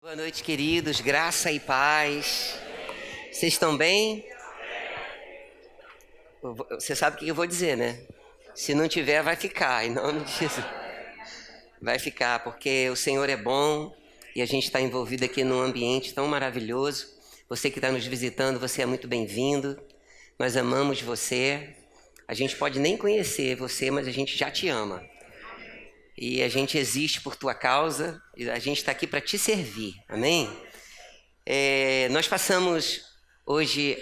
Boa noite, queridos. Graça e paz. Vocês estão bem? Você sabe o que eu vou dizer, né? Se não tiver, vai ficar, em nome de Jesus. Vai ficar, porque o Senhor é bom e a gente está envolvido aqui num ambiente tão maravilhoso. Você que está nos visitando, você é muito bem-vindo. Nós amamos você. A gente pode nem conhecer você, mas a gente já te ama. E a gente existe por tua causa e a gente está aqui para te servir, amém? Nós passamos hoje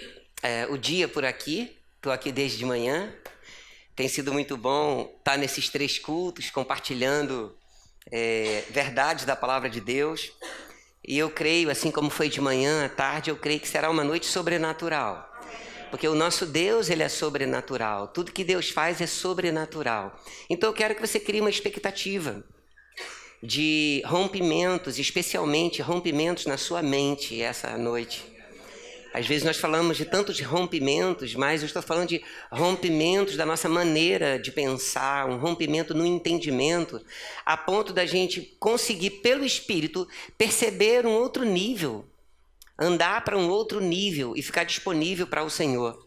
o dia por aqui, estou aqui desde de manhã. Tem sido muito bom estar nesses 3 cultos, compartilhando verdades da palavra de Deus. E eu creio, assim como foi de manhã à tarde, eu creio que será uma noite sobrenatural. Porque o nosso Deus, ele é sobrenatural. Tudo que Deus faz é sobrenatural. Então eu quero que você crie uma expectativa de rompimentos, especialmente rompimentos na sua mente essa noite. Às vezes nós falamos de tantos rompimentos, mas eu estou falando de rompimentos da nossa maneira de pensar, um rompimento no entendimento, a ponto da gente conseguir, pelo Espírito, perceber um outro nível, andar para um outro nível e ficar disponível para o Senhor.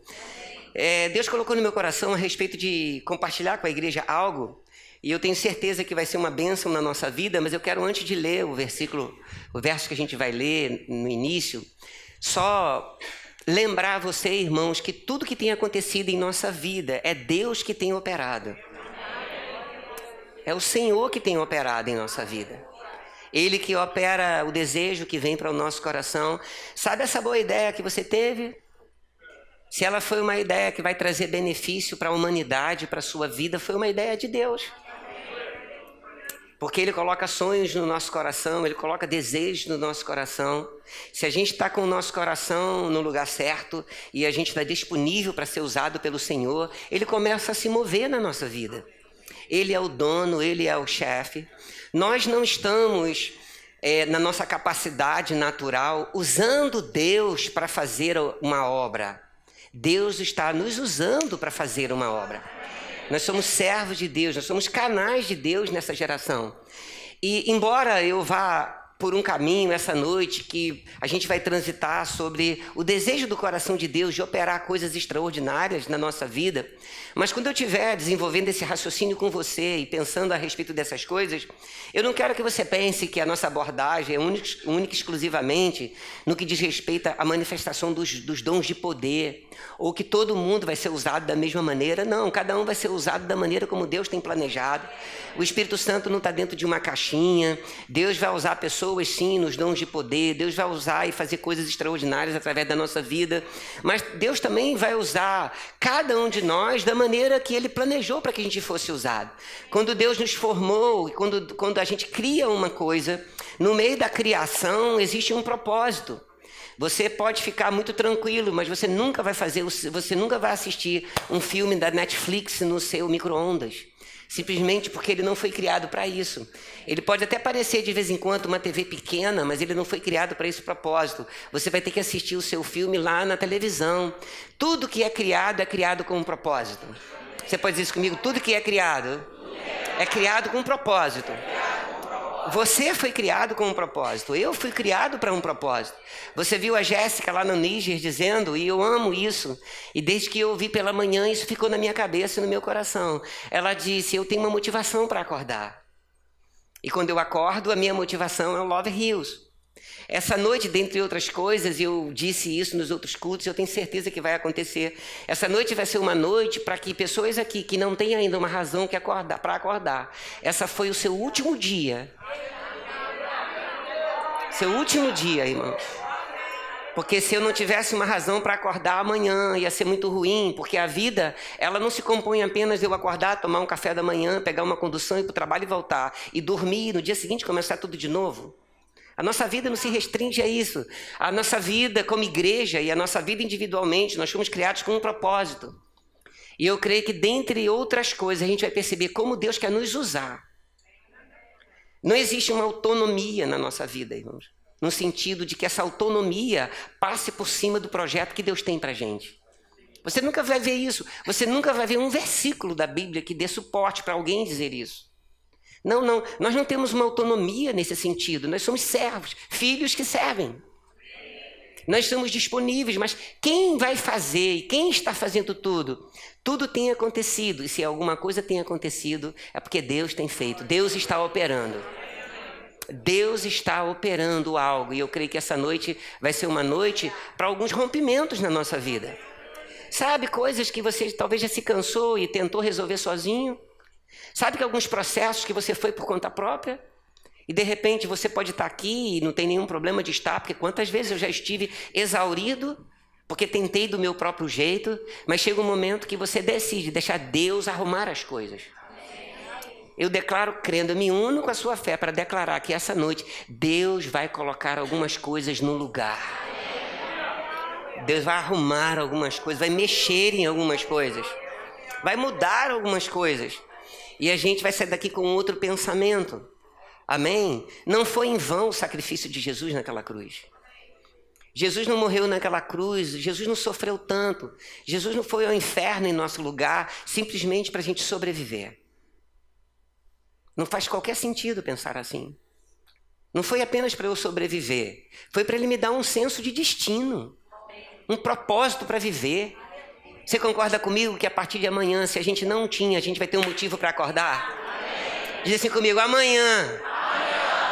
Deus colocou no meu coração a respeito de compartilhar com a igreja algo, e eu tenho certeza que vai ser uma bênção na nossa vida, mas eu quero, antes de ler o verso que a gente vai ler no início, só lembrar a você, irmãos, que tudo que tem acontecido em nossa vida é Deus que tem operado. É o Senhor que tem operado em nossa vida. Ele que opera o desejo que vem para o nosso coração. Sabe essa boa ideia que você teve? Se ela foi uma ideia que vai trazer benefício para a humanidade, para a sua vida, foi uma ideia de Deus. Porque Ele coloca sonhos no nosso coração, Ele coloca desejos no nosso coração. Se a gente está com o nosso coração no lugar certo e a gente está disponível para ser usado pelo Senhor, Ele começa a se mover na nossa vida. Ele é o dono, Ele é o chefe. Nós não estamos na nossa capacidade natural usando Deus para fazer uma obra. Deus está nos usando para fazer uma obra. Nós somos servos de Deus, nós somos canais de Deus nessa geração. E embora eu vá por um caminho essa noite que a gente vai transitar sobre o desejo do coração de Deus de operar coisas extraordinárias na nossa vida, mas quando eu estiver desenvolvendo esse raciocínio com você e pensando a respeito dessas coisas, eu não quero que você pense que a nossa abordagem é única e exclusivamente no que diz respeito à manifestação dos dons de poder, ou que todo mundo vai ser usado da mesma maneira. Não, cada um vai ser usado da maneira como Deus tem planejado. O Espírito Santo não está dentro de uma caixinha. Deus vai usar pessoas, sim, nos dons de poder. Deus vai usar e fazer coisas extraordinárias através da nossa vida. Mas Deus também vai usar cada um de nós da maneira que Ele planejou para que a gente fosse usado. Quando Deus nos formou, e quando a gente cria uma coisa, no meio da criação existe um propósito. Você pode ficar muito tranquilo, mas você nunca vai assistir um filme da Netflix no seu micro-ondas. Simplesmente porque ele não foi criado para isso. Ele pode até parecer de vez em quando uma TV pequena, mas ele não foi criado para esse propósito. Você vai ter que assistir o seu filme lá na televisão. Tudo que é criado com um propósito. Você pode dizer isso comigo? Tudo que é criado com um propósito. Você foi criado com um propósito. Eu fui criado para um propósito. Você viu a Jéssica lá no Níger dizendo, e eu amo isso, e desde que eu ouvi pela manhã, isso ficou na minha cabeça e no meu coração. Ela disse, eu tenho uma motivação para acordar. E quando eu acordo, a minha motivação é o Love Hills. Essa noite, dentre outras coisas, eu disse isso nos outros cultos, eu tenho certeza que vai acontecer. Essa noite vai ser uma noite para que pessoas aqui que não têm ainda uma razão para acordar, essa foi o seu último dia. Seu último dia, irmãos. Porque se eu não tivesse uma razão para acordar amanhã, ia ser muito ruim, porque a vida, ela não se compõe apenas de eu acordar, tomar um café da manhã, pegar uma condução, ir para o trabalho e voltar, e dormir, e no dia seguinte começar tudo de novo. A nossa vida não se restringe a isso. A nossa vida como igreja e a nossa vida individualmente, nós fomos criados com um propósito. E eu creio que, dentre outras coisas, a gente vai perceber como Deus quer nos usar. Não existe uma autonomia na nossa vida, irmãos. No sentido de que essa autonomia passe por cima do projeto que Deus tem para a gente. Você nunca vai ver isso. Você nunca vai ver um versículo da Bíblia que dê suporte para alguém dizer isso. Não, não, nós não temos uma autonomia nesse sentido. Nós somos servos, filhos que servem. Nós estamos disponíveis, mas quem vai fazer e quem está fazendo tudo? Tudo tem acontecido, e se alguma coisa tem acontecido, é porque Deus tem feito, Deus está operando. Deus está operando algo, e eu creio que essa noite vai ser uma noite para alguns rompimentos na nossa vida. Sabe, coisas que você talvez já se cansou e tentou resolver sozinho? Sabe que alguns processos que você foi por conta própria? E de repente você pode estar aqui e não tem nenhum problema de estar, porque quantas vezes eu já estive exaurido, porque tentei do meu próprio jeito, mas chega um momento que você decide deixar Deus arrumar as coisas. Eu declaro crendo, eu me uno com a sua fé para declarar que essa noite Deus vai colocar algumas coisas no lugar. Deus vai arrumar algumas coisas, vai mexer em algumas coisas, vai mudar algumas coisas. E a gente vai sair daqui com outro pensamento. Amém? Não foi em vão o sacrifício de Jesus naquela cruz. Jesus não morreu naquela cruz, Jesus não sofreu tanto. Jesus não foi ao inferno em nosso lugar, simplesmente para a gente sobreviver. Não faz qualquer sentido pensar assim. Não foi apenas para eu sobreviver, foi para Ele me dar um senso de destino, um propósito para viver. Você concorda comigo que a partir de amanhã, se a gente não tinha, a gente vai ter um motivo para acordar? Diz assim comigo, amanhã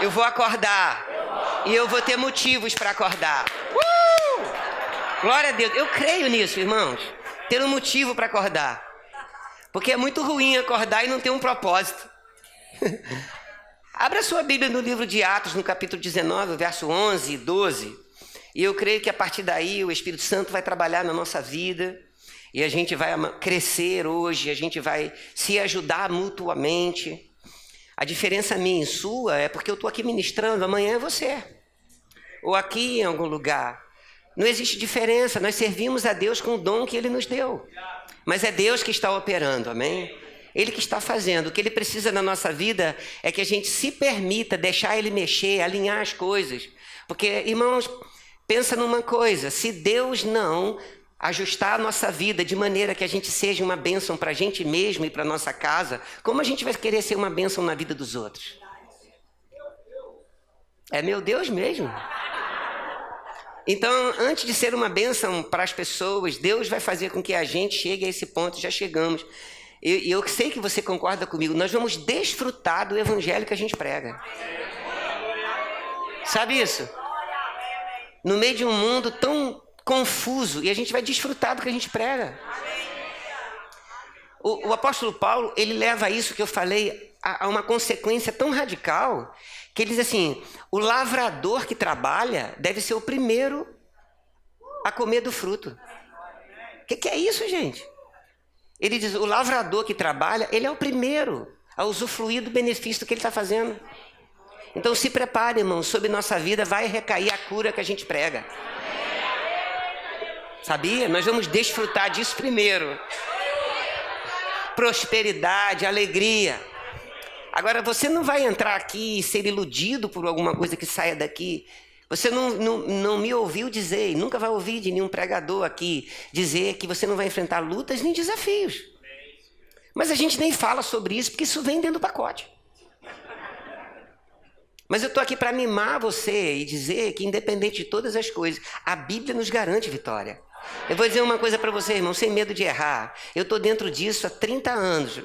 eu vou acordar e eu vou ter motivos para acordar. Glória a Deus, eu creio nisso, irmãos, ter um motivo para acordar. Porque é muito ruim acordar e não ter um propósito. Abra sua Bíblia no livro de Atos, no capítulo 19, verso 11 e 12. E eu creio que a partir daí o Espírito Santo vai trabalhar na nossa vida. E a gente vai crescer hoje, a gente vai se ajudar mutuamente. A diferença minha e sua é porque eu estou aqui ministrando, amanhã é você. Ou aqui em algum lugar. Não existe diferença, nós servimos a Deus com o dom que Ele nos deu. Mas é Deus que está operando, amém? Ele que está fazendo. O que Ele precisa na nossa vida é que a gente se permita deixar Ele mexer, alinhar as coisas. Porque, irmãos, pensa numa coisa, se Deus não ajustar a nossa vida de maneira que a gente seja uma bênção para a gente mesmo e para a nossa casa, como a gente vai querer ser uma bênção na vida dos outros? É meu Deus mesmo. Então, antes de ser uma bênção para as pessoas, Deus vai fazer com que a gente chegue a esse ponto, já chegamos. E eu sei que você concorda comigo, nós vamos desfrutar do evangelho que a gente prega. Sabe isso? No meio de um mundo tão confuso, e a gente vai desfrutar do que a gente prega. O apóstolo Paulo, ele leva isso que eu falei a uma consequência tão radical, que ele diz assim, o lavrador que trabalha deve ser o primeiro a comer do fruto. O que é isso, gente? Ele diz, o lavrador que trabalha, ele é o primeiro a usufruir do benefício que ele está fazendo. Então se prepare, irmão, sobre nossa vida vai recair a cura que a gente prega. Sabia? Nós vamos desfrutar disso primeiro. Prosperidade, alegria. Agora, você não vai entrar aqui e ser iludido por alguma coisa que saia daqui. Você não me ouviu dizer, e nunca vai ouvir de nenhum pregador aqui, dizer que você não vai enfrentar lutas nem desafios. Mas a gente nem fala sobre isso, porque isso vem dentro do pacote. Mas eu estou aqui para mimar você e dizer que, independente de todas as coisas, a Bíblia nos garante vitória. Eu vou dizer uma coisa para você, irmão, sem medo de errar. Eu estou dentro disso há 30 anos.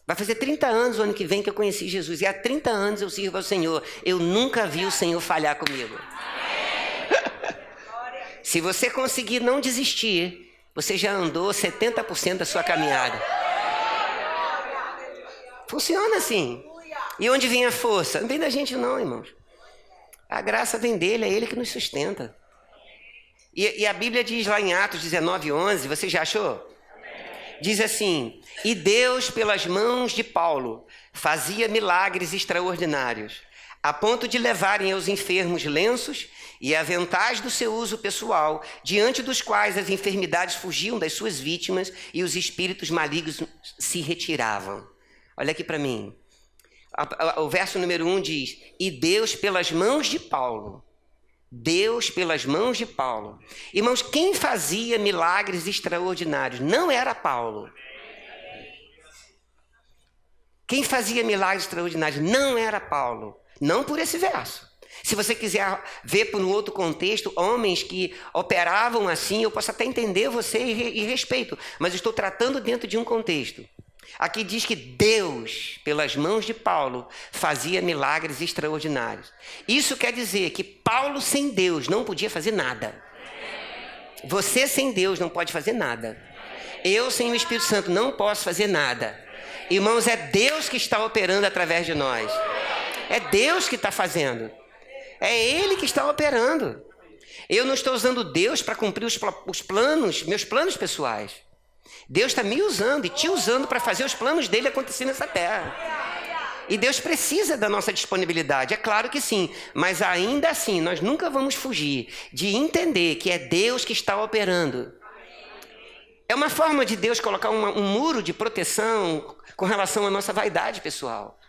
Vai fazer 30 anos o ano que vem que eu conheci Jesus. E há 30 anos eu sirvo ao Senhor. Eu nunca vi o Senhor falhar comigo. Se você conseguir não desistir, você já andou 70% da sua caminhada. Funciona assim. E onde vem a força? Não vem da gente não, irmãos. A graça vem dele, é ele que nos sustenta. E a Bíblia diz lá em Atos 19:11, você já achou? Diz assim, e Deus pelas mãos de Paulo fazia milagres extraordinários, a ponto de levarem aos enfermos lenços e aventais do seu uso pessoal, diante dos quais as enfermidades fugiam das suas vítimas e os espíritos malignos se retiravam. Olha aqui para mim. O verso número 1 diz, e Deus pelas mãos de Paulo. Deus pelas mãos de Paulo. Irmãos, quem fazia milagres extraordinários não era Paulo. Quem fazia milagres extraordinários não era Paulo, não por esse verso. Se você quiser ver por um outro contexto, homens que operavam assim, eu posso até entender você e respeito, mas estou tratando dentro de um contexto. Aqui diz que Deus, pelas mãos de Paulo, fazia milagres extraordinários. Isso quer dizer que Paulo sem Deus não podia fazer nada. Você sem Deus não pode fazer nada. Eu sem o Espírito Santo não posso fazer nada. Irmãos, é Deus que está operando através de nós. É Deus que está fazendo. É Ele que está operando. Eu não estou usando Deus para cumprir os planos, meus planos pessoais. Deus está me usando e te usando para fazer os planos dele acontecer nessa terra. E Deus precisa da nossa disponibilidade, é claro que sim. Mas ainda assim, nós nunca vamos fugir de entender que é Deus que está operando. É uma forma de Deus colocar um muro de proteção com relação à nossa vaidade pessoal.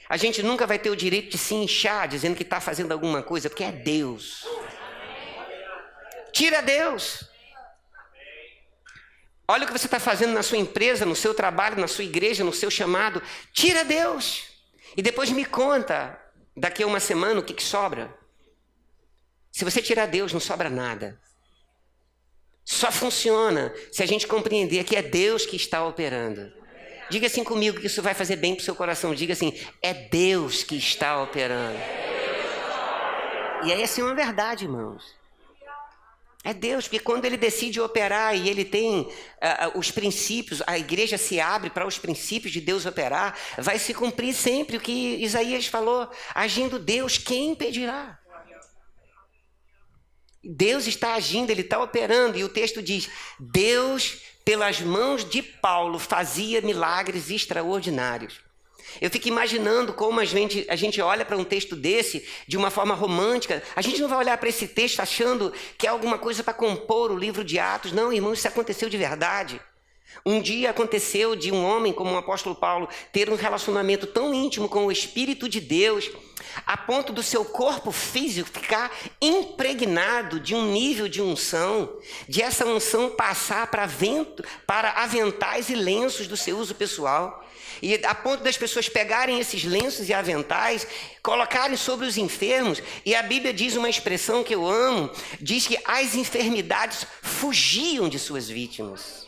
A gente nunca vai ter o direito de se inchar dizendo que está fazendo alguma coisa, porque é Deus. Tira Deus. Olha o que você está fazendo na sua empresa, no seu trabalho, na sua igreja, no seu chamado. Tira Deus. E depois me conta, daqui a uma semana, o que sobra. Se você tirar Deus, não sobra nada. Só funciona se a gente compreender que é Deus que está operando. Diga assim comigo que isso vai fazer bem para o seu coração. Diga assim, é Deus que está operando. E aí assim é uma verdade, irmãos. É Deus, porque quando Ele decide operar e Ele tem os princípios, a igreja se abre para os princípios de Deus operar, vai se cumprir sempre o que Isaías falou. Agindo Deus, quem impedirá? Deus está agindo, Ele está operando. E o texto diz, Deus, pelas mãos de Paulo, fazia milagres extraordinários. Eu fico imaginando como a gente olha para um texto desse de uma forma romântica. A gente não vai olhar para esse texto achando que é alguma coisa para compor o livro de Atos. Não, irmão, isso aconteceu de verdade. Um dia aconteceu de um homem como o apóstolo Paulo ter um relacionamento tão íntimo com o Espírito de Deus, a ponto do seu corpo físico ficar impregnado de um nível de unção, de essa unção passar para aventais e lenços do seu uso pessoal. E a ponto das pessoas pegarem esses lenços e aventais, colocarem sobre os enfermos. E a Bíblia diz uma expressão que eu amo, diz que as enfermidades fugiam de suas vítimas.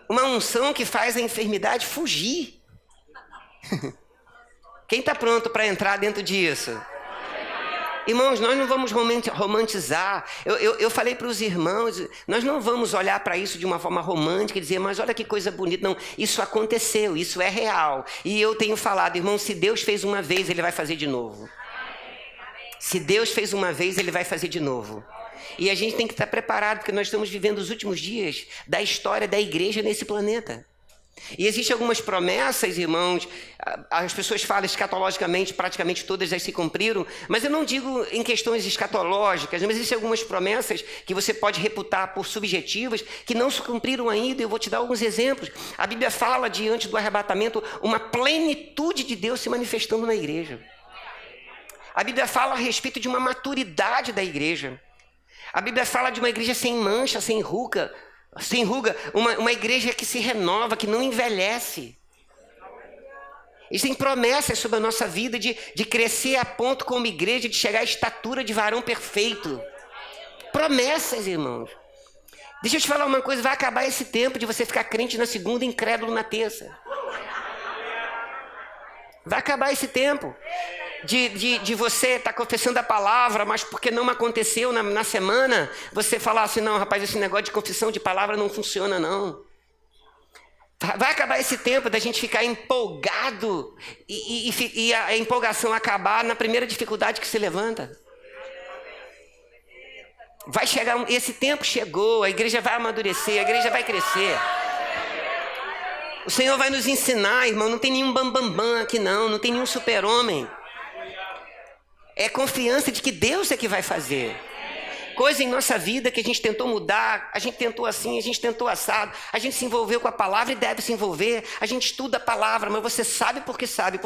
Uma unção que faz a enfermidade fugir. Quem está pronto para entrar dentro disso? Irmãos, nós não vamos romantizar. Eu falei para os irmãos, nós não vamos olhar para isso de uma forma romântica e dizer, mas olha que coisa bonita. Não, isso aconteceu, isso é real. E eu tenho falado, irmão, se Deus fez uma vez, Ele vai fazer de novo. Se Deus fez uma vez, Ele vai fazer de novo. E a gente tem que estar preparado, porque nós estamos vivendo os últimos dias da história da igreja nesse planeta. E existem algumas promessas, irmãos, as pessoas falam escatologicamente, praticamente todas já se cumpriram, mas eu não digo em questões escatológicas, mas existem algumas promessas que você pode reputar por subjetivas, que não se cumpriram ainda. Eu vou te dar alguns exemplos. A Bíblia fala, diante do arrebatamento, uma plenitude de Deus se manifestando na igreja. A Bíblia fala a respeito de uma maturidade da igreja. A Bíblia fala de uma igreja sem mancha, sem ruga, uma igreja que se renova, que não envelhece. Existem promessas sobre a nossa vida de crescer a ponto como igreja, de chegar à estatura de varão perfeito. Promessas, irmãos. Deixa eu te falar uma coisa, vai acabar esse tempo de você ficar crente na segunda e incrédulo na terça. Vai acabar esse tempo de você estar confessando a palavra, mas porque não aconteceu na semana, você falar assim, não, rapaz, esse negócio de confissão de palavra não funciona, não. Vai acabar esse tempo da gente ficar empolgado e a empolgação acabar na primeira dificuldade que se levanta. Vai chegar, esse tempo chegou, a igreja vai amadurecer, a igreja vai crescer. O Senhor vai nos ensinar, irmão, não tem nenhum bambambam aqui não tem nenhum super-homem. É confiança de que Deus é que vai fazer. Coisa em nossa vida que a gente tentou mudar, a gente tentou assim, a gente tentou assado, a gente se envolveu com a palavra e deve se envolver, a gente estuda a palavra, mas você sabe porque sabe.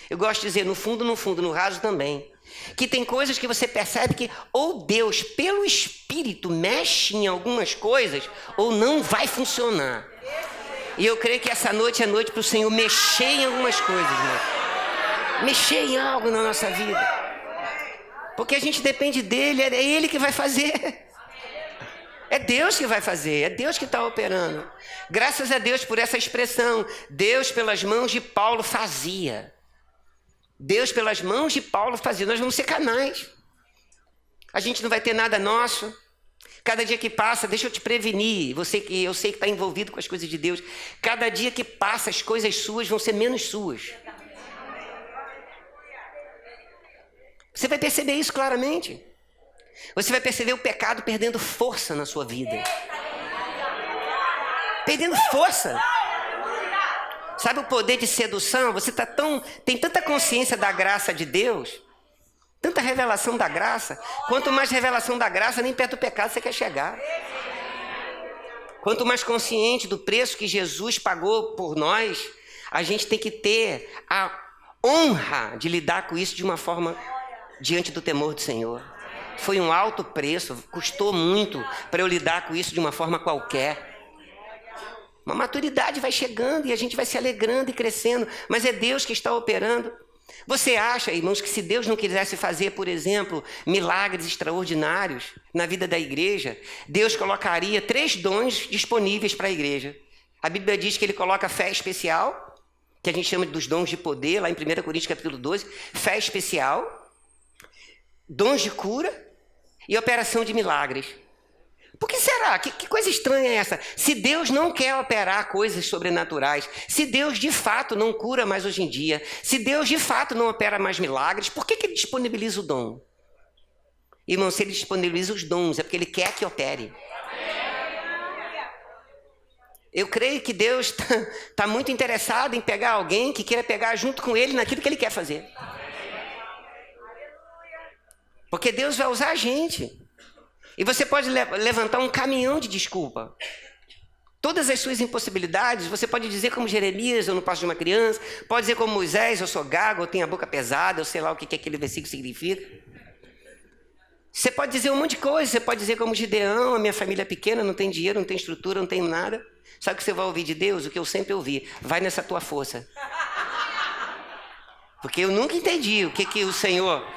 Eu gosto de dizer, no fundo, no raso também. Que tem coisas que você percebe que ou Deus, pelo Espírito, mexe em algumas coisas, ou não vai funcionar. E eu creio que essa noite é noite para o Senhor mexer em algumas coisas, né? Mexer em algo na nossa vida. Porque a gente depende dele, é ele que vai fazer. É Deus que vai fazer, é Deus que está operando. Graças a Deus por essa expressão. Deus pelas mãos de Paulo fazia. Deus pelas mãos de Paulo fazia. Nós vamos ser canais. A gente não vai ter nada nosso. Cada dia que passa, deixa eu te prevenir, eu sei que está envolvido com as coisas de Deus. Cada dia que passa, as coisas suas vão ser menos suas. Você vai perceber isso claramente. Você vai perceber o pecado perdendo força na sua vida. Perdendo força. Sabe o poder de sedução? Você tem tanta consciência da graça de Deus, tanta revelação da graça. Quanto mais revelação da graça, nem perto do pecado você quer chegar. Quanto mais consciente do preço que Jesus pagou por nós, a gente tem que ter a honra de lidar com isso de uma forma diante do temor do Senhor. Foi um alto preço, custou muito para eu lidar com isso de uma forma qualquer. Uma maturidade vai chegando e a gente vai se alegrando e crescendo, mas é Deus que está operando. Você acha, irmãos, que se Deus não quisesse fazer, por exemplo, milagres extraordinários na vida da igreja, Deus colocaria 3 dons disponíveis para a igreja. A Bíblia diz que ele coloca fé especial, que a gente chama dos dons de poder, lá em 1 Coríntios capítulo 12, fé especial, dons de cura e operação de milagres. Por que será? Que coisa estranha é essa? Se Deus não quer operar coisas sobrenaturais, se Deus de fato não cura mais hoje em dia, se Deus de fato não opera mais milagres, por que ele disponibiliza o dom? Irmão, se ele disponibiliza os dons, é porque ele quer que opere. Eu creio que Deus está muito interessado em pegar alguém que queira pegar junto com ele naquilo que ele quer fazer. Porque Deus vai usar a gente. E você pode levantar um caminhão de desculpa. Todas as suas impossibilidades, você pode dizer como Jeremias, eu não passo de uma criança. Pode dizer como Moisés, eu sou gago, eu tenho a boca pesada, eu sei lá o que aquele versículo significa. Você pode dizer um monte de coisa. Você pode dizer como Gideão, a minha família é pequena, não tem dinheiro, não tem estrutura, não tenho nada. Sabe o que você vai ouvir de Deus? O que eu sempre ouvi. Vai nessa tua força. Porque eu nunca entendi o que o Senhor...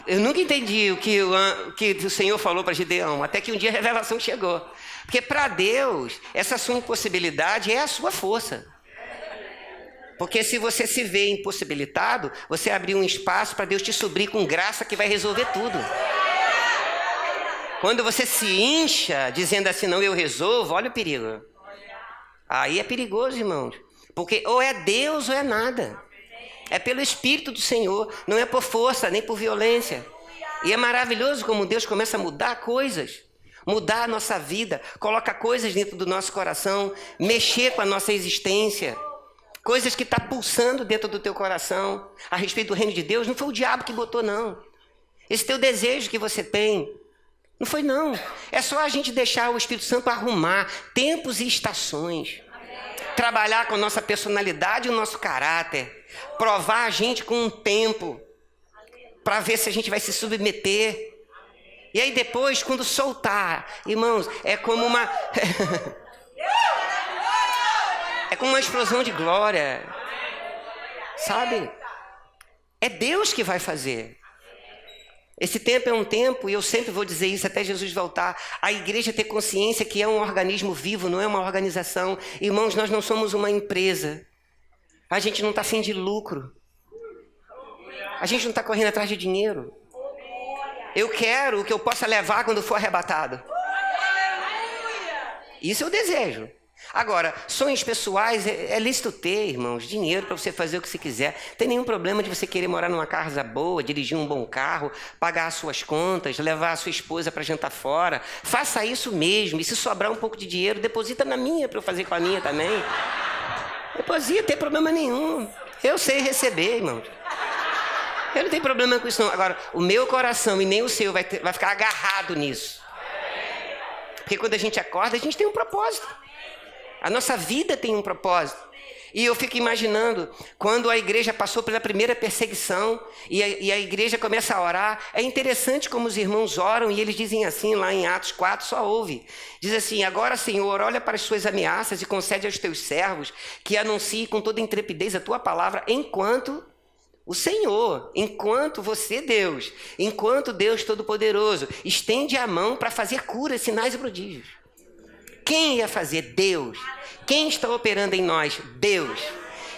Eu nunca entendi o que o Senhor falou para Gideão, até que um dia a revelação chegou. Porque para Deus, essa sua impossibilidade é a sua força. Porque se você se vê impossibilitado, você abriu um espaço para Deus te suprir com graça que vai resolver tudo. Quando você se incha dizendo assim, não, eu resolvo, olha o perigo. Aí é perigoso, irmãos. Porque ou é Deus ou é nada. É pelo Espírito do Senhor, não é por força, nem por violência. E é maravilhoso como Deus começa a mudar coisas, mudar a nossa vida, coloca coisas dentro do nosso coração, mexer com a nossa existência, coisas que estão pulsando dentro do teu coração, a respeito do reino de Deus. Não foi o diabo que botou, não. Esse teu desejo que você tem, não foi, não. É só a gente deixar o Espírito Santo arrumar tempos e estações, trabalhar com a nossa personalidade e o nosso caráter, provar a gente com um tempo, para ver se a gente vai se submeter. E aí depois, quando soltar, irmãos, é como uma... é como uma explosão de glória. Sabe? É Deus que vai fazer. Esse tempo é um tempo, e eu sempre vou dizer isso até Jesus voltar, a igreja ter consciência que é um organismo vivo, não é uma organização. Irmãos, nós não somos uma empresa. A gente não está afim de lucro. A gente não está correndo atrás de dinheiro. Eu quero o que eu possa levar quando for arrebatado. Isso eu desejo. Agora, sonhos pessoais, é lícito ter, irmãos, dinheiro para você fazer o que você quiser. Não tem nenhum problema de você querer morar numa casa boa, dirigir um bom carro, pagar as suas contas, levar a sua esposa para jantar fora. Faça isso mesmo. E se sobrar um pouco de dinheiro, deposita na minha para eu fazer com a minha também. Deposita, não tem problema nenhum. Eu sei receber, irmãos. Eu não tenho problema com isso, não. Agora, o meu coração e nem o seu vai ficar agarrado nisso. Porque quando a gente acorda, a gente tem um propósito. A nossa vida tem um propósito. E eu fico imaginando, quando a igreja passou pela primeira perseguição e a igreja começa a orar, é interessante como os irmãos oram e eles dizem assim, lá em Atos 4, só ouve. Diz assim, agora, Senhor, olha para as suas ameaças e concede aos teus servos que anunciem com toda intrepidez a tua palavra, enquanto o Senhor, enquanto você, Deus, enquanto Deus Todo-Poderoso, estende a mão para fazer curas, sinais e prodígios. Quem ia fazer? Deus. Quem está operando em nós? Deus.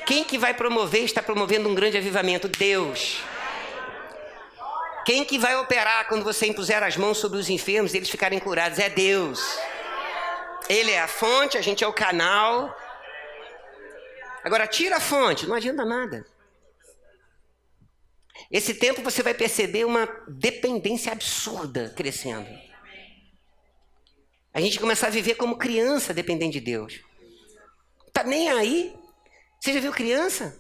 Quem que vai promover, está promovendo um grande avivamento? Deus. Quem que vai operar quando você impuser as mãos sobre os enfermos e eles ficarem curados? É Deus. Ele é a fonte, a gente é o canal. Agora, tira a fonte, não adianta nada. Esse tempo você vai perceber uma dependência absurda crescendo. A gente começa a viver como criança dependendo de Deus. Tá nem aí? Você já viu criança?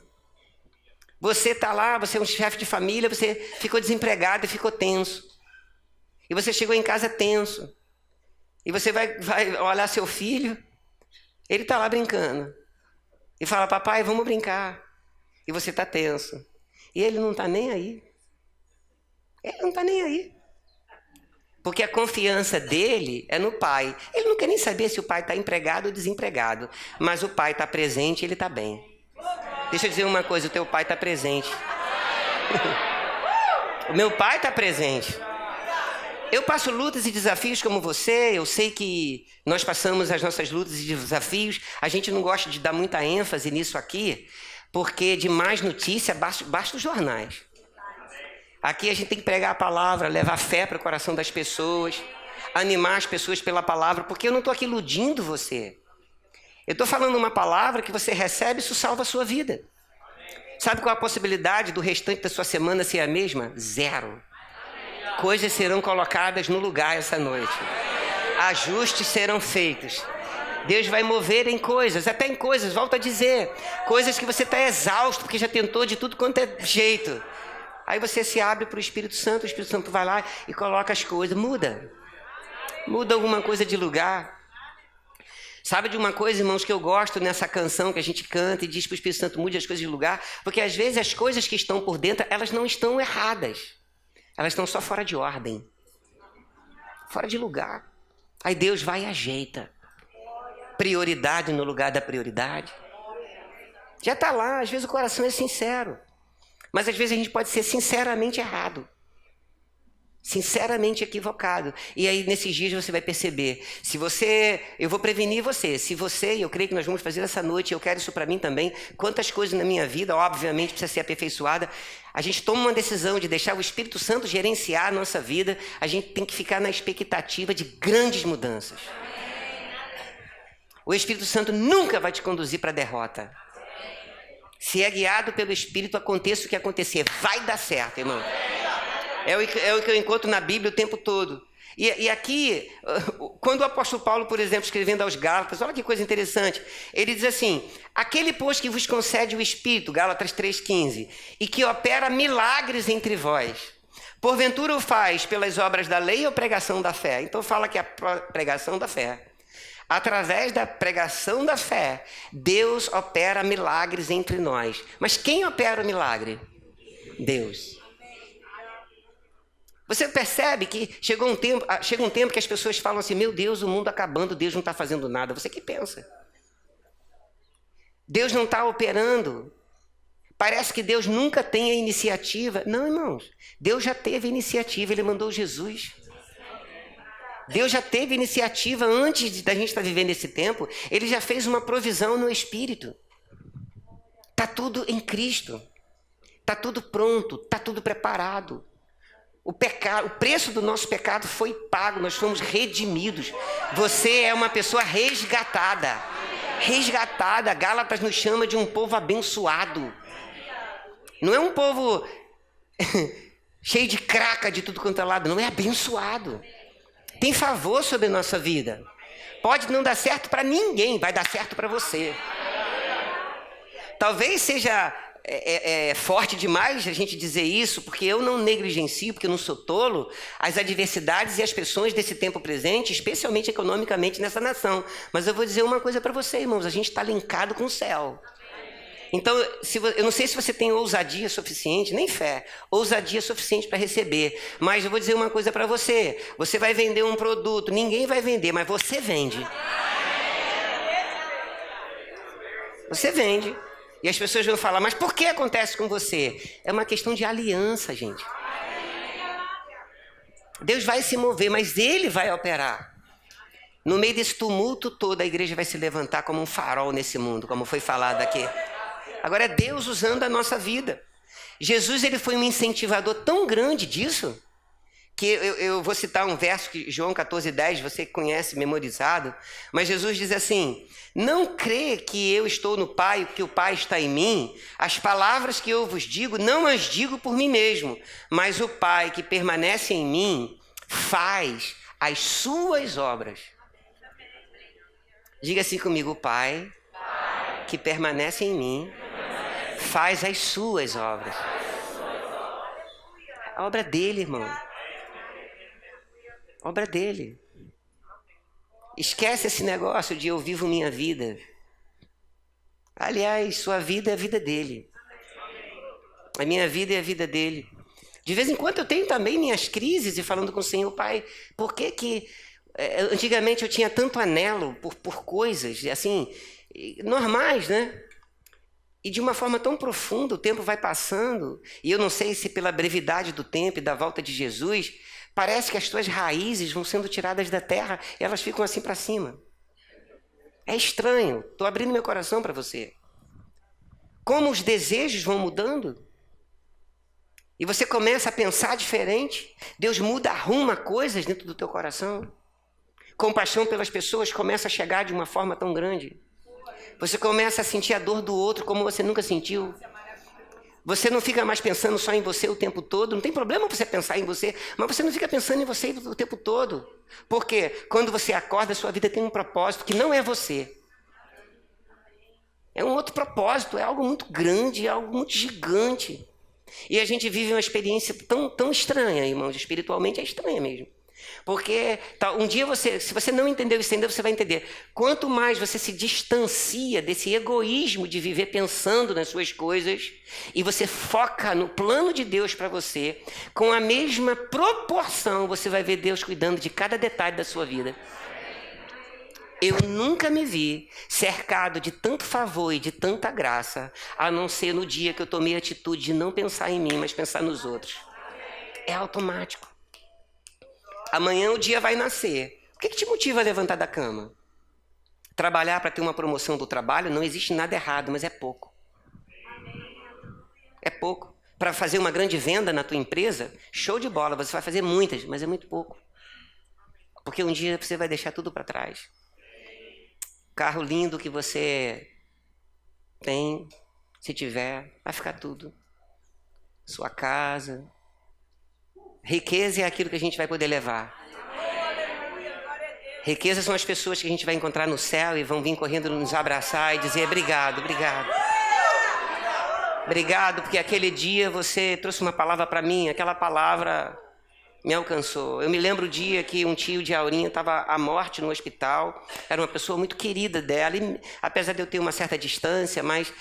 Você tá lá, você é um chefe de família, você ficou desempregado e ficou tenso. E você chegou em casa tenso. E você vai olhar seu filho, ele tá lá brincando. E fala, papai, vamos brincar. E você tá tenso. E ele não tá nem aí. Ele não tá nem aí. Porque a confiança dele é no pai. Ele não quer nem saber se o pai está empregado ou desempregado. Mas o pai está presente e ele está bem. Deixa eu dizer uma coisa, o teu pai está presente. O meu pai está presente. Eu passo lutas e desafios como você. Eu sei que nós passamos as nossas lutas e desafios. A gente não gosta de dar muita ênfase nisso aqui. Porque de mais notícia basta os jornais. Aqui a gente tem que pregar a palavra, levar fé para o coração das pessoas, animar as pessoas pela palavra, porque eu não estou aqui iludindo você. Eu estou falando uma palavra que você recebe e isso salva a sua vida. Sabe qual a possibilidade do restante da sua semana ser a mesma? Zero. Coisas serão colocadas no lugar essa noite. Ajustes serão feitos. Deus vai mover em coisas, até em coisas, volto a dizer, coisas que você está exausto, porque já tentou de tudo quanto é jeito. Aí você se abre para o Espírito Santo vai lá e coloca as coisas, muda alguma coisa de lugar. Sabe de uma coisa, irmãos, que eu gosto nessa canção que a gente canta e diz para o Espírito Santo, mude as coisas de lugar, porque às vezes as coisas que estão por dentro, elas não estão erradas, elas estão só fora de ordem, fora de lugar. Aí Deus vai e ajeita. Prioridade no lugar da prioridade. Já está lá, às vezes o coração é sincero. Mas às vezes a gente pode ser sinceramente errado. Sinceramente equivocado. E aí nesses dias você vai perceber. Eu vou prevenir você. Se você, e eu creio que nós vamos fazer essa noite, eu quero isso para mim também, quantas coisas na minha vida, obviamente, precisa ser aperfeiçoada. A gente toma uma decisão de deixar o Espírito Santo gerenciar a nossa vida. A gente tem que ficar na expectativa de grandes mudanças. O Espírito Santo nunca vai te conduzir para a derrota. Se é guiado pelo Espírito, aconteça o que acontecer. Vai dar certo, irmão. É o que eu encontro na Bíblia o tempo todo. E aqui, quando o apóstolo Paulo, por exemplo, escrevendo aos Gálatas, olha que coisa interessante. Ele diz assim, aquele, pois, que vos concede o Espírito, Gálatas 3,15, e que opera milagres entre vós, porventura o faz pelas obras da lei ou pregação da fé? Então fala que a pregação da fé. Através da pregação da fé, Deus opera milagres entre nós. Mas quem opera o milagre? Deus. Você percebe que chega um tempo que as pessoas falam assim, meu Deus, o mundo acabando, Deus não está fazendo nada. Você que pensa? Deus não está operando. Parece que Deus nunca tem a iniciativa. Não, irmãos. Deus já teve iniciativa, Ele mandou Jesus. Deus já teve iniciativa antes da gente estar vivendo esse tempo. Ele já fez uma provisão no Espírito. Está tudo em Cristo. Está tudo pronto, está tudo preparado. O preço do nosso pecado foi pago, nós fomos redimidos. Você é uma pessoa resgatada. Resgatada. Gálatas nos chama de um povo abençoado. Não é um povo cheio de craca de tudo quanto é lado, não, é abençoado. Tem favor sobre a nossa vida. Pode não dar certo para ninguém, vai dar certo para você. Talvez seja forte demais a gente dizer isso, porque eu não negligencio, porque eu não sou tolo, as adversidades e as pressões desse tempo presente, especialmente economicamente nessa nação. Mas eu vou dizer uma coisa para você, irmãos, a gente está linkado com o céu. Então, eu não sei se você tem ousadia suficiente, nem fé, ousadia suficiente para receber. Mas eu vou dizer uma coisa para você. Você vai vender um produto, ninguém vai vender, mas você vende. Você vende. E as pessoas vão falar, mas por que acontece com você? É uma questão de aliança, gente. Deus vai se mover, mas Ele vai operar. No meio desse tumulto todo, a igreja vai se levantar como um farol nesse mundo, como foi falado aqui. Agora é Deus usando a nossa vida. Jesus, ele foi um incentivador tão grande disso, que eu vou citar um verso que João 14:10, você conhece, memorizado, mas Jesus diz assim: não crê que eu estou no Pai, que o Pai está em mim? As palavras que eu vos digo, não as digo por mim mesmo, mas o Pai que permanece em mim faz as suas obras. Diga assim comigo: o Pai que permanece em mim faz as suas obras. A obra dele, irmão. A obra dele. Esquece esse negócio de eu vivo minha vida. Aliás, sua vida é a vida dele. A minha vida é a vida dele. De vez em quando eu tenho também minhas crises e falando com o Senhor: Pai, por que antigamente eu tinha tanto anelo por coisas assim, normais, né? E de uma forma tão profunda, o tempo vai passando, e eu não sei se pela brevidade do tempo e da volta de Jesus, parece que as tuas raízes vão sendo tiradas da terra e elas ficam assim para cima. É estranho, estou abrindo meu coração para você. Como os desejos vão mudando, e você começa a pensar diferente, Deus muda, arruma coisas dentro do teu coração. Compaixão pelas pessoas começa a chegar de uma forma tão grande. Você começa a sentir a dor do outro como você nunca sentiu. Você não fica mais pensando só em você o tempo todo. Não tem problema você pensar em você, mas você não fica pensando em você o tempo todo. Porque quando você acorda, a sua vida tem um propósito que não é você. É um outro propósito, é algo muito grande, é algo muito gigante. E a gente vive uma experiência tão estranha, irmãos. Espiritualmente é estranha mesmo. Porque um dia se você não entendeu isso ainda, você vai entender. Quanto mais você se distancia desse egoísmo de viver pensando nas suas coisas e você foca no plano de Deus para você, com a mesma proporção você vai ver Deus cuidando de cada detalhe da sua vida. Eu nunca me vi cercado de tanto favor e de tanta graça, a não ser no dia que eu tomei a atitude de não pensar em mim, mas pensar nos outros. É automático. Amanhã o dia vai nascer. O que te motiva a levantar da cama? Trabalhar para ter uma promoção do trabalho? Não existe nada errado, mas é pouco. É pouco. Para fazer uma grande venda na tua empresa? Show de bola, você vai fazer muitas, mas é muito pouco. Porque um dia você vai deixar tudo para trás. Carro lindo que você tem, se tiver, vai ficar tudo. Sua casa. Riqueza é aquilo que a gente vai poder levar. Riqueza são as pessoas que a gente vai encontrar no céu e vão vir correndo nos abraçar e dizer obrigado, obrigado. Obrigado porque aquele dia você trouxe uma palavra para mim, aquela palavra me alcançou. Eu me lembro o dia que um tio de Aurinha estava à morte no hospital. Era uma pessoa muito querida dela, e, apesar de eu ter uma certa distância, mas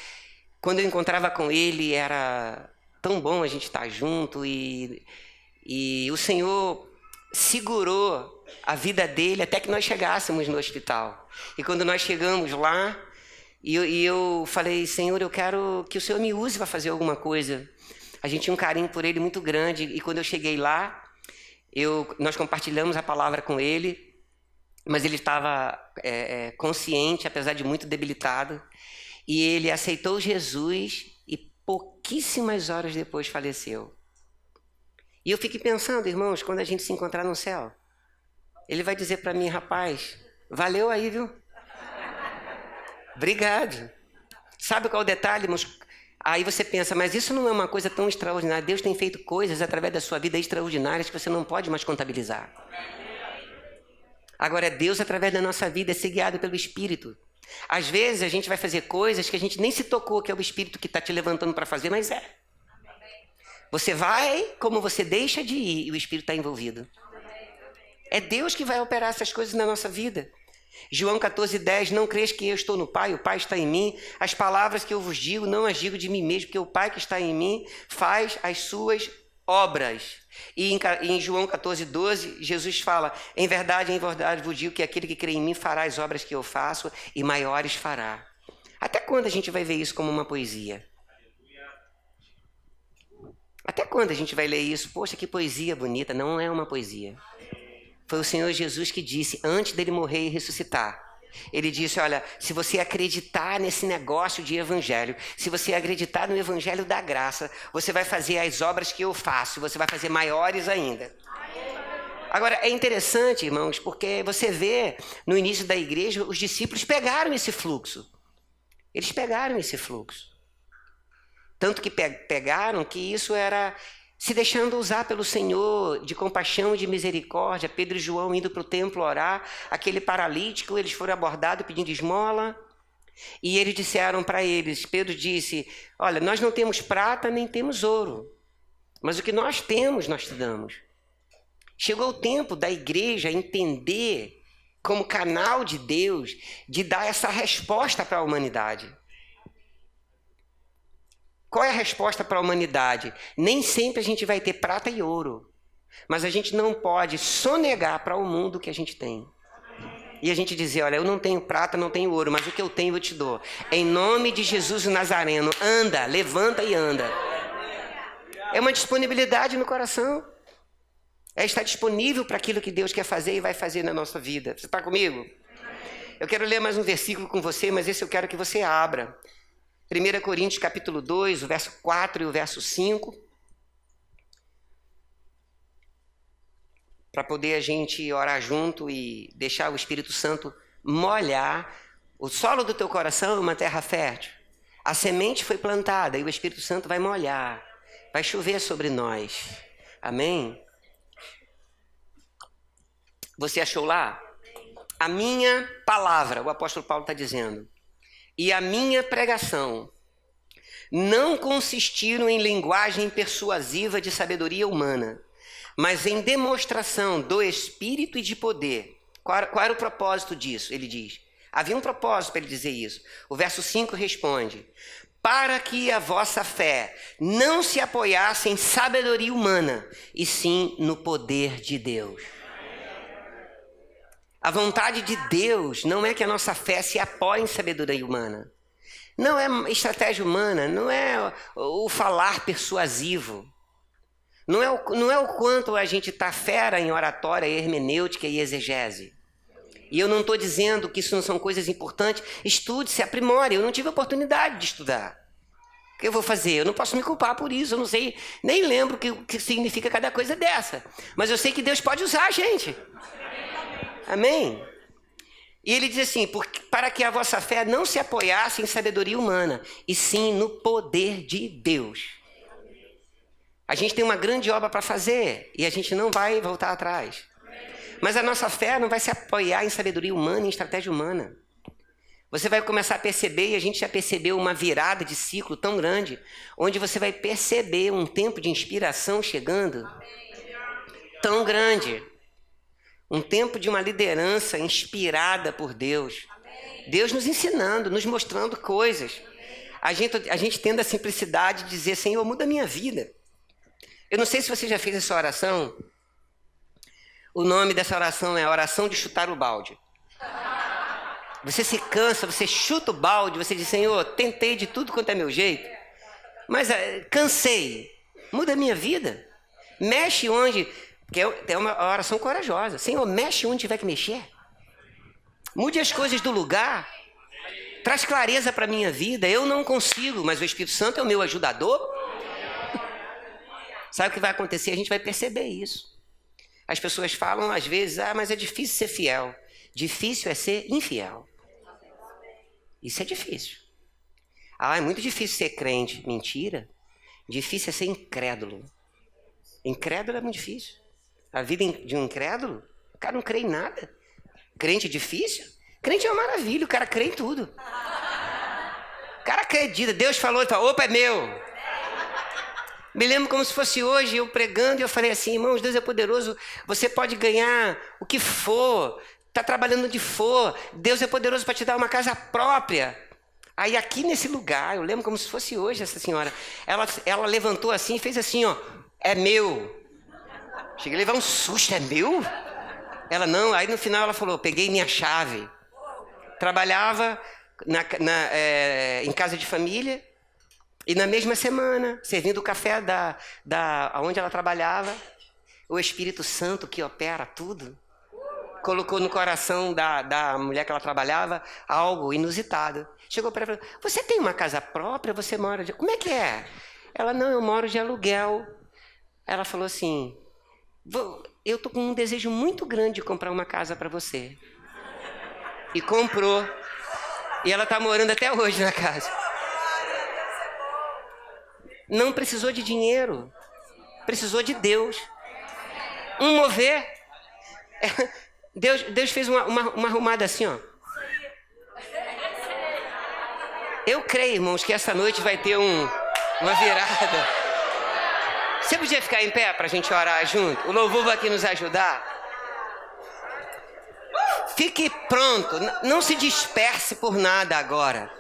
quando eu encontrava com ele era tão bom a gente estar junto e o Senhor segurou a vida dele até que nós chegássemos no hospital. E quando nós chegamos lá, eu falei: Senhor, eu quero que o Senhor me use para fazer alguma coisa. A gente tinha um carinho por ele muito grande. E quando eu cheguei lá, nós compartilhamos a palavra com ele, mas ele estava consciente, apesar de muito debilitado. E ele aceitou Jesus e pouquíssimas horas depois faleceu. E eu fiquei pensando, irmãos, quando a gente se encontrar no céu, ele vai dizer para mim: rapaz, valeu aí, viu? Obrigado. Sabe qual é o detalhe, irmãos? Aí você pensa, mas isso não é uma coisa tão extraordinária. Deus tem feito coisas através da sua vida extraordinárias que você não pode mais contabilizar. Agora, Deus, através da nossa vida, é ser guiado pelo Espírito. Às vezes a gente vai fazer coisas que a gente nem se tocou que é o Espírito que está te levantando para fazer, mas é. Você vai como você deixa de ir e o Espírito está envolvido. É Deus que vai operar essas coisas na nossa vida. João 14,10, não crês que eu estou no Pai, o Pai está em mim. As palavras que eu vos digo, não as digo de mim mesmo, porque o Pai que está em mim faz as suas obras. E em João 14,12, Jesus fala, em verdade vos digo que aquele que crê em mim fará as obras que eu faço e maiores fará. Até quando a gente vai ver isso como uma poesia? Até quando a gente vai ler isso? Poxa, que poesia bonita. Não é uma poesia. Foi o Senhor Jesus que disse, antes dele morrer e ressuscitar. Ele disse, olha, se você acreditar nesse negócio de evangelho, se você acreditar no evangelho da graça, você vai fazer as obras que eu faço, você vai fazer maiores ainda. Agora, é interessante, irmãos, porque você vê no início da igreja, os discípulos pegaram esse fluxo. Eles pegaram esse fluxo. Tanto que pegaram que isso era se deixando usar pelo Senhor de compaixão e de misericórdia. Pedro e João indo para o templo orar, aquele paralítico, eles foram abordados pedindo esmola. E eles disseram para eles, Pedro disse, olha, nós não temos prata nem temos ouro, mas o que nós temos, nós te damos. Chegou o tempo da igreja entender, como canal de Deus, de dar essa resposta para a humanidade. Qual é a resposta para a humanidade? Nem sempre a gente vai ter prata e ouro, mas a gente não pode sonegar para o mundo o que a gente tem. E a gente dizer, olha, eu não tenho prata, não tenho ouro, mas o que eu tenho eu te dou. Em nome de Jesus o Nazareno, anda, levanta e anda. É uma disponibilidade no coração. É estar disponível para aquilo que Deus quer fazer e vai fazer na nossa vida. Você está comigo? Eu quero ler mais um versículo com você, mas esse eu quero que você abra. 1 Coríntios capítulo 2, o verso 4 e o verso 5. Para poder a gente orar junto e deixar o Espírito Santo molhar. O solo do teu coração é uma terra fértil. A semente foi plantada e o Espírito Santo vai molhar. Vai chover sobre nós. Amém? Você achou lá? A minha palavra, o apóstolo Paulo está dizendo, e a minha pregação não consistiram em linguagem persuasiva de sabedoria humana, mas em demonstração do Espírito e de poder. Qual era o propósito disso? Ele diz. Havia um propósito para ele dizer isso. O verso 5 responde, para que a vossa fé não se apoiasse em sabedoria humana, e sim no poder de Deus. A vontade de Deus não é que a nossa fé se apoie em sabedoria humana. Não é estratégia humana, não é o falar persuasivo. Não é o quanto a gente está fera em oratória, hermenêutica e exegese. E eu não estou dizendo que isso não são coisas importantes. Estude, se aprimore. Eu não tive oportunidade de estudar. O que eu vou fazer? Eu não posso me culpar por isso. Eu não sei, nem lembro o que significa cada coisa dessa. Mas eu sei que Deus pode usar a gente. Amém? E ele diz assim, para que a vossa fé não se apoiasse em sabedoria humana, e sim no poder de Deus. A gente tem uma grande obra para fazer, e a gente não vai voltar atrás. Mas a nossa fé não vai se apoiar em sabedoria humana, em estratégia humana. Você vai começar a perceber, e a gente já percebeu uma virada de ciclo tão grande, onde você vai perceber um tempo de inspiração chegando, tão grande. Um tempo de uma liderança inspirada por Deus. Deus nos ensinando, nos mostrando coisas. A gente tendo a simplicidade de dizer, Senhor, muda a minha vida. Eu não sei se você já fez essa oração. O nome dessa oração é a oração de chutar o balde. Você se cansa, você chuta o balde, você diz, Senhor, tentei de tudo quanto é meu jeito, mas cansei. Muda a minha vida. Mexe onde... Porque é uma oração corajosa. Senhor, mexe onde tiver que mexer. Mude as coisas do lugar. Traz clareza para a minha vida. Eu não consigo, mas o Espírito Santo é o meu ajudador. Sabe o que vai acontecer? A gente vai perceber isso. As pessoas falam às vezes, mas é difícil ser fiel. Difícil é ser infiel. Isso é difícil. É muito difícil ser crente. Mentira. Difícil é ser incrédulo. Incrédulo é muito difícil. A vida de um incrédulo, o cara não crê em nada. Crente é difícil? Crente é uma maravilha, o cara crê em tudo. O cara acredita, Deus falou, ele fala, opa, é meu. Me lembro como se fosse hoje, eu pregando, e eu falei assim, irmãos, Deus é poderoso, você pode ganhar o que for, Está trabalhando onde for. Deus é poderoso para te dar uma casa própria. Aí aqui nesse lugar, eu lembro como se fosse hoje essa senhora. Ela levantou assim e fez assim, ó. É meu. Cheguei a levar um susto, é meu? Ela não, aí no final ela falou, peguei minha chave. Trabalhava em casa de família e na mesma semana, servindo o café onde ela trabalhava, o Espírito Santo que opera tudo, colocou no coração da mulher que ela trabalhava algo inusitado. Chegou para ela e falou, você tem uma casa própria? Você mora de... Como é que é? Ela, não, eu moro de aluguel. Ela falou assim, eu estou com um desejo muito grande de comprar uma casa para você. E comprou. E ela está morando até hoje na casa. Não precisou de dinheiro. Precisou de Deus. Um mover. Deus fez uma arrumada assim, ó. Eu creio, irmãos, que essa noite vai ter uma virada. Você podia ficar em pé para a gente orar junto? O louvor vai aqui nos ajudar. Fique pronto. Não se disperse por nada agora.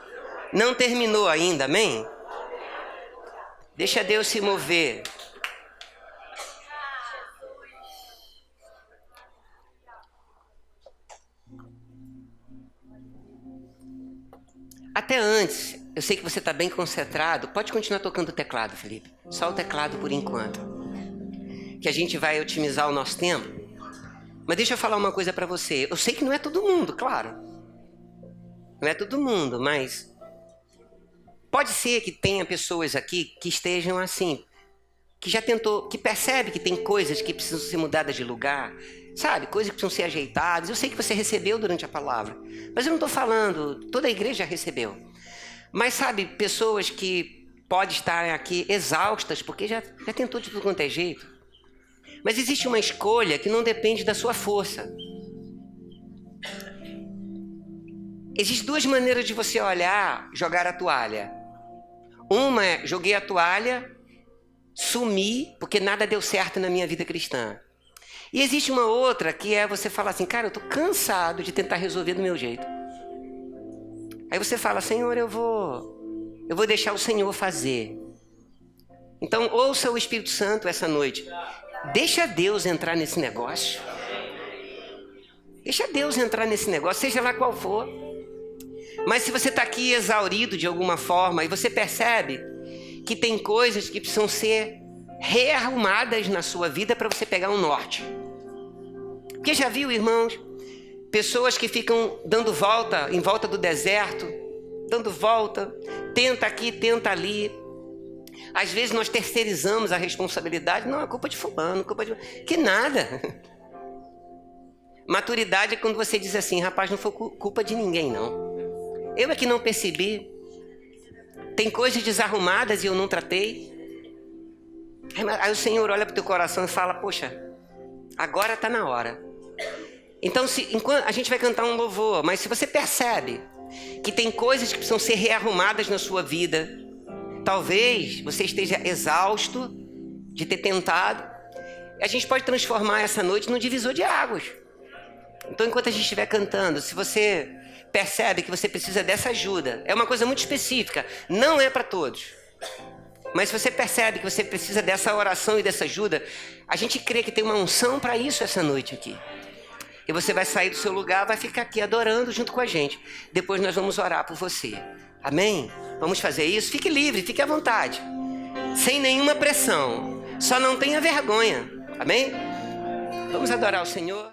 Não terminou ainda, amém? Deixa Deus se mover. Até antes, eu sei que você está bem concentrado. Pode continuar tocando o teclado, Felipe. Só o teclado por enquanto. Que a gente vai otimizar o nosso tempo. Mas deixa eu falar uma coisa para você. Eu sei que não é todo mundo, claro. Não é todo mundo, mas... Pode ser que tenha pessoas aqui que estejam assim. Que já tentou, que percebe que tem coisas que precisam ser mudadas de lugar. Sabe, coisas que precisam ser ajeitadas. Eu sei que você recebeu durante a palavra. Mas eu não estou falando, toda a igreja recebeu. Mas sabe, pessoas que podem estar aqui exaustas, porque já tentou de tudo quanto é jeito. Mas existe uma escolha que não depende da sua força. Existem duas maneiras de você olhar, jogar a toalha. Uma é, joguei a toalha, sumi, porque nada deu certo na minha vida cristã. E existe uma outra que é você falar assim, cara, eu estou cansado de tentar resolver do meu jeito. Aí você fala, Senhor, eu vou deixar o Senhor fazer. Então, ouça o Espírito Santo essa noite. Deixa Deus entrar nesse negócio. Deixa Deus entrar nesse negócio, seja lá qual for. Mas se você está aqui exaurido de alguma forma e você percebe que tem coisas que precisam ser rearrumadas na sua vida para você pegar um norte. Porque já viu, irmãos, pessoas que ficam dando volta em volta do deserto, dando volta, tenta aqui, tenta ali. Às vezes nós terceirizamos a responsabilidade. Não, é culpa de fulano, culpa de... Que nada. Maturidade é quando você diz assim, rapaz, não foi culpa de ninguém, não. Eu é que não percebi. Tem coisas desarrumadas e eu não tratei. Aí o Senhor olha para o teu coração e fala, poxa, agora está na hora. Então, enquanto a gente vai cantar um louvor, mas se você percebe que tem coisas que precisam ser rearrumadas na sua vida, talvez você esteja exausto de ter tentado, a gente pode transformar essa noite num divisor de águas. Então, enquanto a gente estiver cantando, se você percebe que você precisa dessa ajuda, é uma coisa muito específica, não é para todos. Mas se você percebe que você precisa dessa oração e dessa ajuda, a gente crê que tem uma unção para isso essa noite aqui. E você vai sair do seu lugar, vai ficar aqui adorando junto com a gente. Depois nós vamos orar por você. Amém? Vamos fazer isso? Fique livre, fique à vontade. Sem nenhuma pressão. Só não tenha vergonha. Amém? Vamos adorar o Senhor.